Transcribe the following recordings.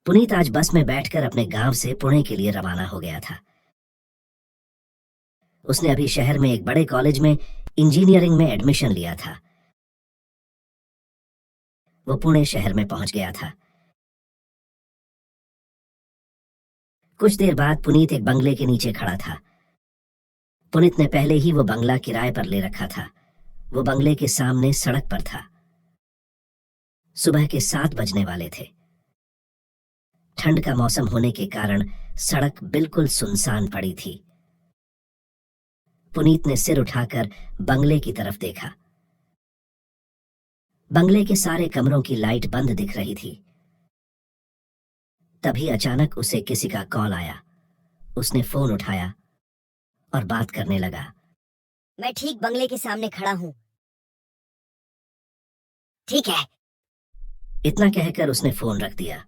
पुनीत आज बस में बैठकर अपने गांव से पुणे के लिए रवाना हो गया था। उसने अभी शहर में एक बड़े कॉलेज में इंजीनियरिंग में एडमिशन लिया था। वो पुणे शहर में पहुंच गया था। कुछ देर बाद पुनीत एक बंगले के नीचे खड़ा था। पुनीत ने पहले ही वो बंगला किराए पर ले रखा था। वो बंगले के सामने सड़क पर था। सुबह के 7 बजने वाले थे। ठंड का मौसम होने के कारण सड़क बिल्कुल सुनसान पड़ी थी। पुनीत ने सिर उठाकर बंगले की तरफ देखा। बंगले के सारे कमरों की लाइट बंद दिख रही थी। तभी अचानक उसे किसी का कॉल आया। उसने फोन उठाया और बात करने लगा। मैं ठीक बंगले के सामने खड़ा हूं। ठीक है। इतना कहकर उसने फोन रख दिया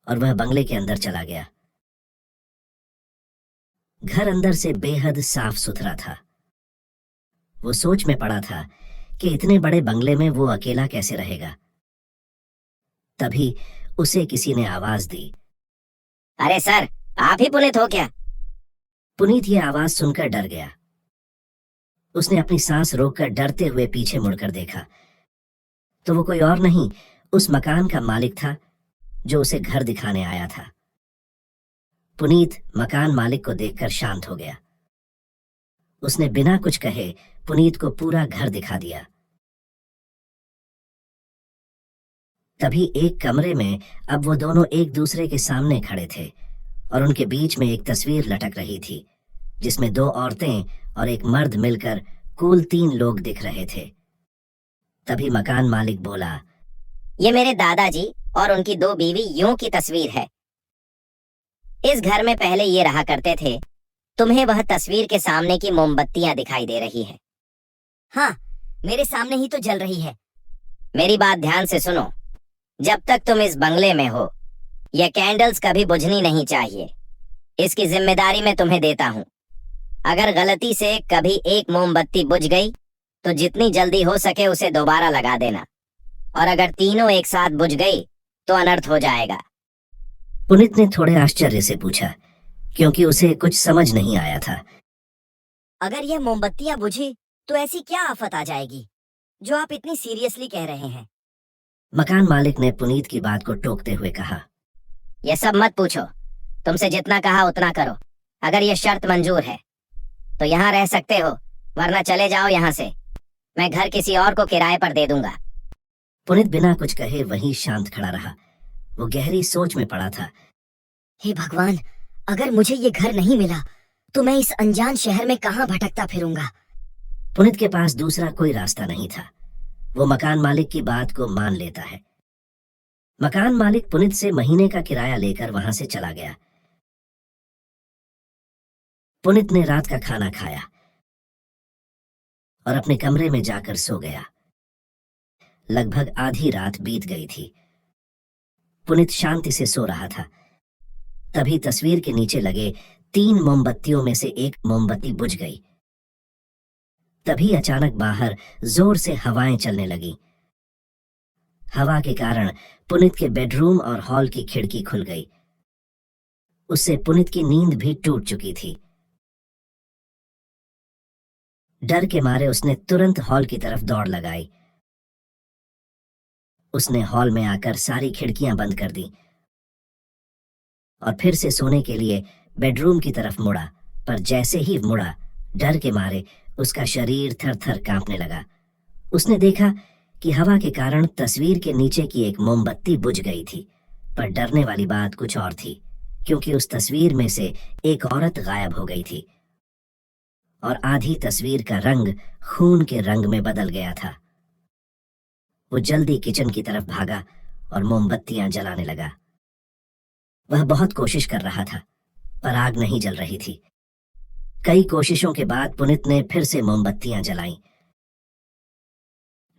और वह बंगले के अंदर चला गया। घर अंदर से बेहद साफ सुथरा था। वो सोच में पड़ा था कि इतने बड़े बंगले में वो अकेला कैसे रहेगा। तभी उसे किसी ने आवाज दी। अरे सर, आप ही पुनीत हो क्या? पुनीत ये आवाज सुनकर डर गया। उसने अपनी सांस रोककर डरते हुए पीछे मुड़कर देखा तो वो कोई और नहीं, उस मकान का मालिक था जो उसे घर दिखाने आया था। पुनीत मकान मालिक को देखकर शांत हो गया। उसने बिना कुछ कहे पुनीत को पूरा घर दिखा दिया। तभी एक कमरे में अब वो दोनों एक दूसरे के सामने खड़े थे और उनके बीच में एक तस्वीर लटक रही थी जिसमें 2 औरतें और एक मर्द मिलकर कुल 3 लोग दिख रहे थे। तभी मकान मालिक बोला, ये मेरे दादाजी और उनकी 2 बीवी यूं की तस्वीर है। इस घर में पहले ये रहा करते थे। तुम्हें वह तस्वीर के सामने की मोमबत्तियां दिखाई दे रही है? हाँ, मेरे सामने ही तो जल रही है। मेरी बात ध्यान से सुनो। जब तक तुम इस बंगले में हो, ये कैंडल्स कभी बुझनी नहीं चाहिए। इसकी जिम्मेदारी मैं तुम्हें देता हूँ। अगर गलती से कभी एक मोमबत्ती बुझ गई तो जितनी जल्दी हो सके उसे दोबारा लगा देना, और अगर तीनों एक साथ बुझ गई तो अनर्थ हो जाएगा। पुनीत ने थोड़े आश्चर्य से पूछा क्योंकि उसे कुछ समझ नहीं आया था। अगर यह मोमबत्तियां बुझी तो ऐसी क्या आफत आ जाएगी जो आप इतनी सीरियसली कह रहे हैं? मकान मालिक ने पुनीत की बात को टोकते हुए कहा, यह सब मत पूछो। तुमसे जितना कहा उतना करो। अगर यह शर्त मंजूर है तो यहाँ रह सकते हो, वरना चले जाओ यहाँ से। मैं घर किसी और को किराए पर दे दूंगा। पुनीत बिना कुछ कहे वहीं शांत खड़ा रहा। वो गहरी सोच में पड़ा था। हे भगवान, अगर मुझे ये घर नहीं मिला तो मैं इस अनजान शहर में कहाँ भटकता फिरूंगा। पुनीत के पास दूसरा कोई रास्ता नहीं था। वो मकान मालिक की बात को मान लेता है। मकान मालिक पुनीत से महीने का किराया लेकर वहां से चला गया। पुनीत ने रात का खाना खाया और अपने कमरे में जाकर सो गया। लगभग आधी रात बीत गई थी। पुनीत शांति से सो रहा था। तभी तस्वीर के नीचे लगे 3 मोमबत्तियों में से एक मोमबत्ती बुझ गई। तभी अचानक बाहर जोर से हवाएं चलने लगी। हवा के कारण पुनीत के बेडरूम और हॉल की खिड़की खुल गई। उससे पुनीत की नींद भी टूट चुकी थी। डर के मारे उसने तुरंत हॉल की तरफ दौड़ लगाई। उसने हॉल में आकर सारी खिड़कियां बंद कर दी और फिर से सोने के लिए बेडरूम की तरफ मुड़ा, पर जैसे ही मुड़ा, डर के मारे उसका शरीर थर-थर कांपने लगा। उसने देखा कि हवा के कारण तस्वीर के नीचे की एक मोमबत्ती बुझ गई थी, पर डरने वाली बात कुछ और थी, क्योंकि उस तस्वीर में से एक औरत गायब हो गई थी और आधी तस्वीर का रंग खून के रंग में बदल गया था। वो जल्दी किचन की तरफ भागा और मोमबत्तियां जलाने लगा। वह बहुत कोशिश कर रहा था, पर आग नहीं जल रही थी। कई कोशिशों के बाद पुनीत ने फिर से मोमबत्तियां जलाईं।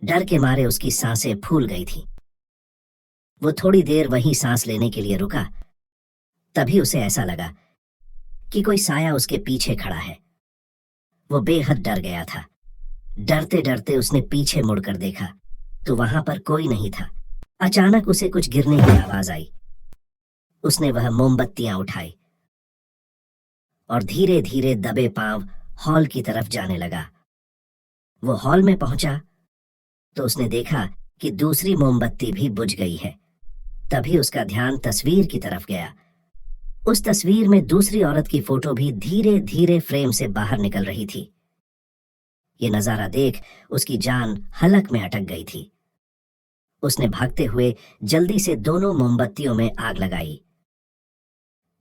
डर के मारे उसकी सांसें फूल गई थीं। वो थोड़ी देर वहीं सांस लेने के लिए रुका। तभी उसे ऐसा लगा कि कोई साया उसके पीछे खड़ा है। वो बेहद डर गया था। डरते डरते उसने पीछे मुड़कर देखा तो वहां पर कोई नहीं था। अचानक उसे कुछ गिरने की आवाज आई। उसने वह मोमबत्तियां उठाई और धीरे धीरे दबे पांव हॉल की तरफ जाने लगा। वो हॉल में पहुंचा तो उसने देखा कि दूसरी मोमबत्ती भी बुझ गई है। तभी उसका ध्यान तस्वीर की तरफ गया। उस तस्वीर में दूसरी औरत की फोटो भी धीरे धीरे फ्रेम से बाहर निकल रही थी। ये नजारा देख उसकी जान हलक में अटक गई थी। उसने भागते हुए जल्दी से दोनों मोमबत्तियों में आग लगाई।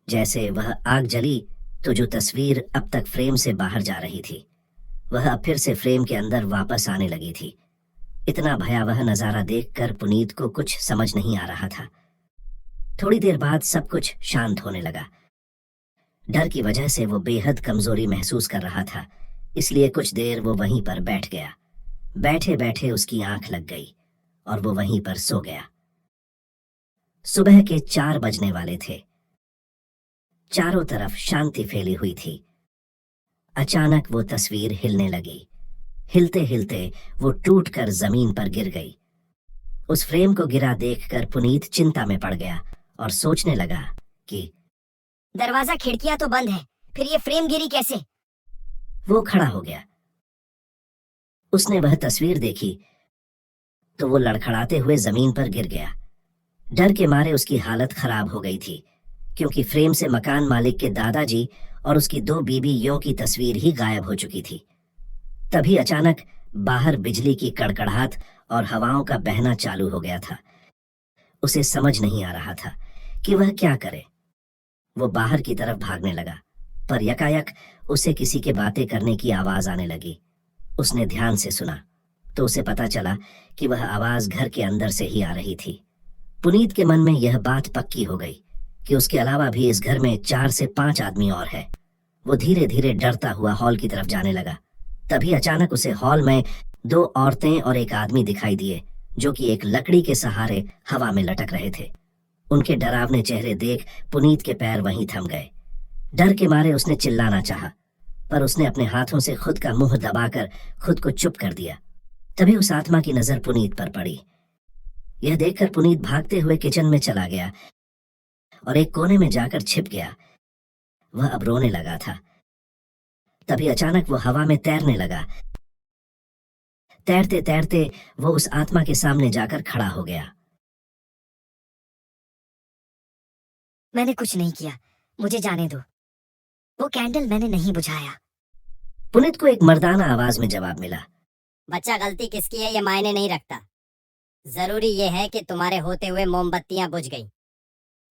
जैसे वह आग जली तो जो तस्वीर अब तक फ्रेम से बाहर जा रही थी वह अब फिर से फ्रेम के अंदर वापस आने लगी थी। इतना भयावह नजारा देखकर पुनीत को कुछ समझ नहीं आ रहा था। थोड़ी देर बाद सब कुछ शांत होने लगा। डर की वजह से वो बेहद कमजोरी महसूस कर रहा था, इसलिए कुछ देर वो वहीं पर बैठ गया। बैठे बैठे उसकी आंख लग गई और वो वहीं पर सो गया। सुबह के 4 बजने वाले थे। चारों तरफ शांति फैली हुई थी। अचानक वो तस्वीर हिलने लगी। हिलते हिलते वो टूटकर जमीन पर गिर गई। उस फ्रेम को गिरा देखकर पुनीत चिंता में पड़ गया और सोचने लगा कि दरवाजा खिड़कियां तो बंद है, फिर ये फ्रेम गिरी कैसे? वो खड़ा हो गया। उसने वह तस्वीर देखी तो वो लड़खड़ाते हुए जमीन पर गिर गया। डर के मारे उसकी हालत खराब हो गई थी, क्योंकि फ्रेम से मकान मालिक के दादाजी और उसकी 2 बीवियों की तस्वीर ही गायब हो चुकी थी। तभी अचानक बाहर बिजली की कड़कड़ाहट और हवाओं का बहना चालू हो गया था। उसे समझ नहीं आ रहा था कि वह क्या करे। वो बाहर की तरफ भागने लगा, पर यकायक उसे किसी के बातें करने की आवाज आने लगी। उसने ध्यान से सुना तो उसे पता चला कि वह आवाज घर के अंदर से ही आ रही थी। पुनीत के मन में यह बात पक्की हो गई कि उसके अलावा भी इस घर में 4 से 5 आदमी और है। वो धीरे धीरे डरता हुआ हॉल की तरफ जाने लगा। तभी अचानक उसे हॉल में 2 औरतें और एक आदमी दिखाई दिए, जो कि एक लकड़ी के सहारे हवा में लटक रहे थे। उनके डरावने चेहरे देख पुनीत के पैर वहीं थम गए। डर के मारे उसने चिल्लाना चाहा, पर उसने अपने हाथों से खुद का मुंह दबाकर खुद को चुप कर दिया। तभी उस आत्मा की नजर पुनीत पर पड़ी। यह देखकर पुनीत भागते हुए किचन में चला गया और एक कोने में जाकर छिप गया। वह अब रोने लगा था। तभी अचानक वो हवा में तैरने लगा। तैरते तैरते वो उस आत्मा के सामने जाकर खड़ा हो गया। मैंने कुछ नहीं किया, मुझे जाने दो। वो कैंडल मैंने नहीं बुझाया। पुनीत को एक मर्दाना आवाज में जवाब मिला। बच्चा, गलती किसकी है ये मायने नहीं रखता। जरूरी ये है कि तुम्हारे होते हुए मोमबत्तियां बुझ गईं।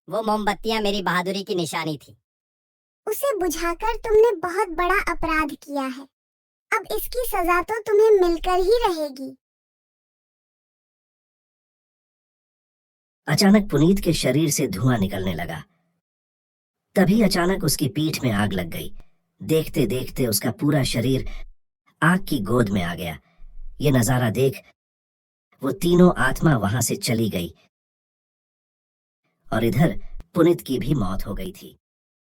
वो मोमबत्तियां मेरी बहादुरी की निशानी थी। उसे बुझाकर तुमने बहुत बड़ा अपराध किया है। अब इसकी सजा तो तुम्हें मिलकर ही रहेगी। अचानक पुनीत के शरीर से धुआं निकलने लगा। तभी अचानक उसकी पीठ में आग लग गई। देखते देखते उसका पूरा शरीर आग की गोद में आ गया। ये नजारा देख वो तीनों आत्मा वहां से चली गई और इधर पुनीत की भी मौत हो गई थी।